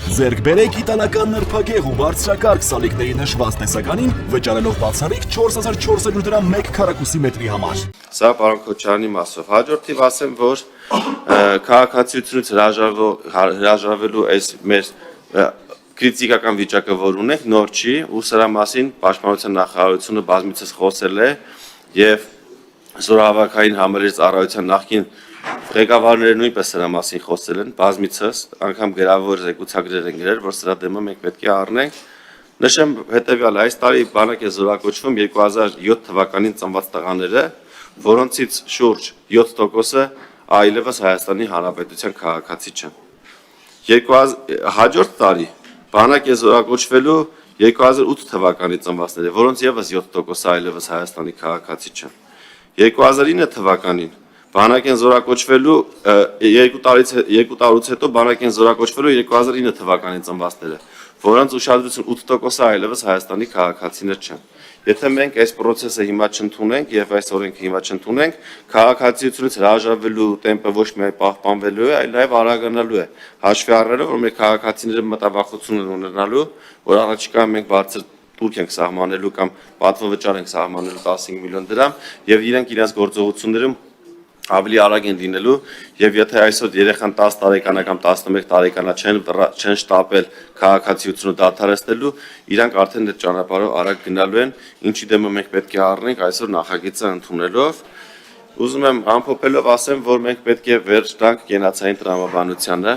Ձեռք բերեք իտալական նրբագեղ ու բարձրակարգ սալիկների նշված տեսականին, վճարելով բացառիկ 4400 դրամ 1 քառակուսի մետրի համար։ Սա պարոն Քոչարյանի մասով։ Հաջորդիվ ասեմ, որ քաղաքացիությունից հրաժարվելու այս մեր քրիտիկական վիճակը, որ ունենք, նոր չի, ու սրա մասին Պաշտպանության նախարարությունը բազմիցս խոսել է եւ զորահավաքային համալիր ծառայության նախկին ղեկավարները նույնպես սրա մասին խոսել են, բազմիցս, անգամ գրավոր զեկուցագրեր են գրել, որ սրա դեմը մենք պետք է առնենք։ Նշեմ հետեւյալը, այս տարի բանակ է զորակոչվում 2007 թվականին ծնված տղաները, որոնցից շուրջ 7%-ը այլևս Հայաստանի Հանրապետության քաղաքացի չեն։ Հաջորդ տարի բանակ է զորակոչվելու 2008 թվականի ծնվածները, որոնց եւս 7%-ը այլևս Հայաստանի քաղաքացի չեն։ 2009 թվականին բանակ են զորակոչվելու 2 տարուց հետո բանակ են զորակոչվելու 2009 թվականի ծնվածները, որոնց ուշադրություն 8%-ը այլևս Հայաստանի քաղաքացիներ չեն։ Եթե մենք այս process-ը հիմա չընդունենք եւ այս օրենքը հիմա չընդունենք, քաղաքացիությունից հրաժարվելու տեմպը ոչ միայն պահպանվելու է, այլ նաեւ արագանալու է։ Հաշվի առնելով, որ մեր քաղաքացիները մտավախություն են ունենալու, որ առաջիկա մենք բարձր տուրք ենք սահմանելու կամ պատվովճար ենք սահմանելու 15 միլիոն դրամ եւ իրենք իրենց գործողություններում ավելի արագ են լինելու եւ եթե այսօր երեխան 10 տարեկան կամ 11 տարեկանա չեն շտապել քաղաքացիությունը դադարեցնելու, իրանք արդեն այդ ճանապարհով արագ գնալու են, ինչի դեմը մենք պետք է առնենք այսօր նախագիծը ընդունելով։ Ուզում եմ ամփոփելով ասեմ, որ մենք պետք է վերջ տանք կենացային տրամաբանությանը,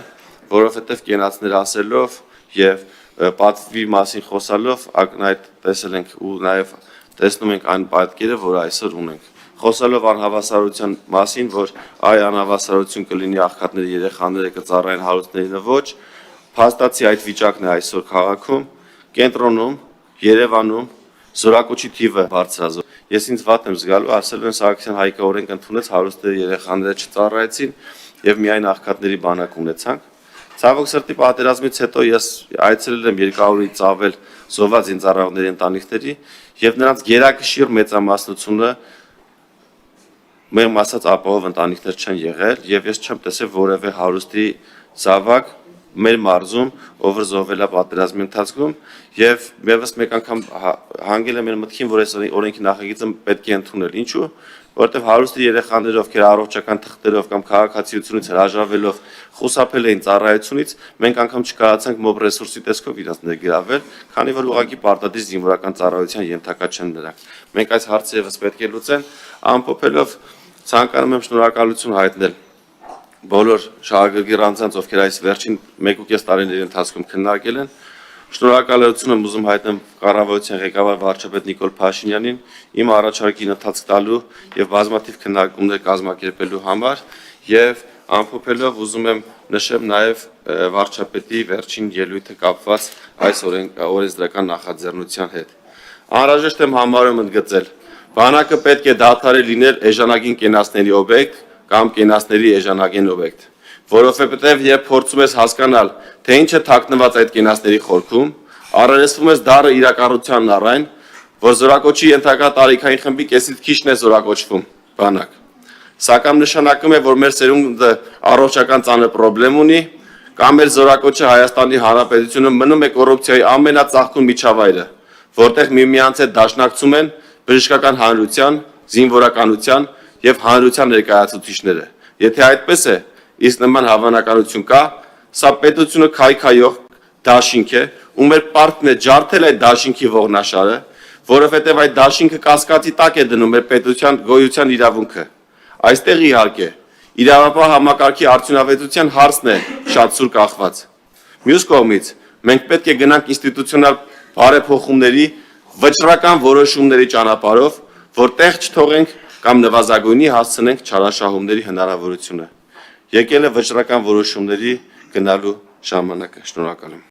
որովհետեւ կենացներ ասելով եւ պատվի մասին խոսալով ակնհայտ տեսել ենք ու նաեւ տեսնում ենք այն պատկերը, որ այսօր ունենք։ Խոսալով անհավասարության մասին, որ այ անհավասարություն կլինի աղքատների երեխաները կծառայեն հարուստներին ոչ, փաստացի այդ վիճակն է այսօր քաղաքում, կենտրոնում, Երևանում զորակոչի թիվը բարձրազոր։ Ես ինձ վատ եմ զգալու, ասել եմ Սարգսյան Հայկը օրենք ընդունեց, հարուստների երեխաները չծառայեցին եւ միայն աղքատների բանակ ունեցանք։ Ցավոք սրտի պատերազմից հետո ես այցելել եմ երկարորի ծավել զոհված զինծառայողների ընտանիքների եւ նրանց գերակշիռ մեծամասնությունը մեմ ասած ապահով ընտանիքներ չեն եղել եւ ես չեմ տեսել որևէ հարուստի զավակ մեր մարզում, ով զոհվել է պատերազմի ընթացքում եւ եւս մեկ անգամ հանգել է մեր մտքին, որ այս օրենքի նախագիծը պետք է ընդունել։ Ինչու՞, որովհետեւ հարուստի երեխաները, ովքեր առողջական թղթերով կամ քաղաքացիությունից հրաժարվելով խուսափել էին ծառայությունից, մենք անգամ չկարողացանք մոբ ռեսուրսի տեսքով իրաց ներգրավել, քանի որ ուղղակի պարտադիր զինվորական ծառայության ենթակա չեն նրանք։ Մենք այս հարցը եւս պետք է լուծեն, ամփոփելով ցանկանում եմ շնորհակալություն հայտնել բոլոր շահագրգիռ անձանց, ովքեր այս վերջին 1.5 տարիների ընթացքում քննարկել են։ Շնորհակալություն եմ ուզում հայտնել կառավարության ղեկավար վարչապետ Նիկոլ Փաշինյանին իմ առաջարկին ընթացք տալու եւ բազմաթիվ քննարկումներ կազմակերպելու համար եւ ամփոփելով ուզում եմ նշեմ նաեւ վարչապետի վերջին ելույթը կապված այս օրենսդրական նախաձեռնության հետ։ Անհրաժեշտ եմ համարում ընդգծել, բանակը պետք է դադարի լինել էժանագին կենացների օբյեկտ կամ կենացների էժանագին օբյեկտ, որովհետև երբ փորձում ես հասկանալ, թե ինչ է թաքնված այդ կենացների խորքում, առերեսվում ես դառը իրականությանն առայն, որ զորակոչի ենթակա տարիքային խմբի կեսից քիչն է զորակոչվում բանակ։ Սակայն նշանակում է, որ մեր սերունդը առողջական ծանր խնդրեմ ունի, կամ մեր զորակոչը Հայաստանի Հանրապետությունը մնում է կոռուպցիայի ամենածաղկուն միջավայրը, որտեղ միմյանց հետ դաշնակցում են բժշկական հանրության, զինվորականության եւ հանրության ներկայացուցիչները։ Եթե այդպես է, իսկ նման հավանականություն կա, սա պետությունը քայքայող դաշինք է, ու մեր պարտքն է ջարդել այդ դաշինքի ողնաշարը, որովհետեւ այդ դաշինքը կասկածի տակ է դնում մեր պետության գոյության իրավունքը։ Այստեղ իհարկե իրավապահ համակարգի արդյունավետության հարցն է շատ սուր կախված։ Մյուս կողմից մենք պետք է գնանք ինստիտուցիոնալ բարեփոխումների, վճռական որոշումների ճանապարհով, որտեղ չթողենք կամ նվազագույնի հասցնենք չարաշահումների հնարավորությունը։ Եկել է վճռական որոշումների գնալու ժամանակը։ Շնորհակալ եմ։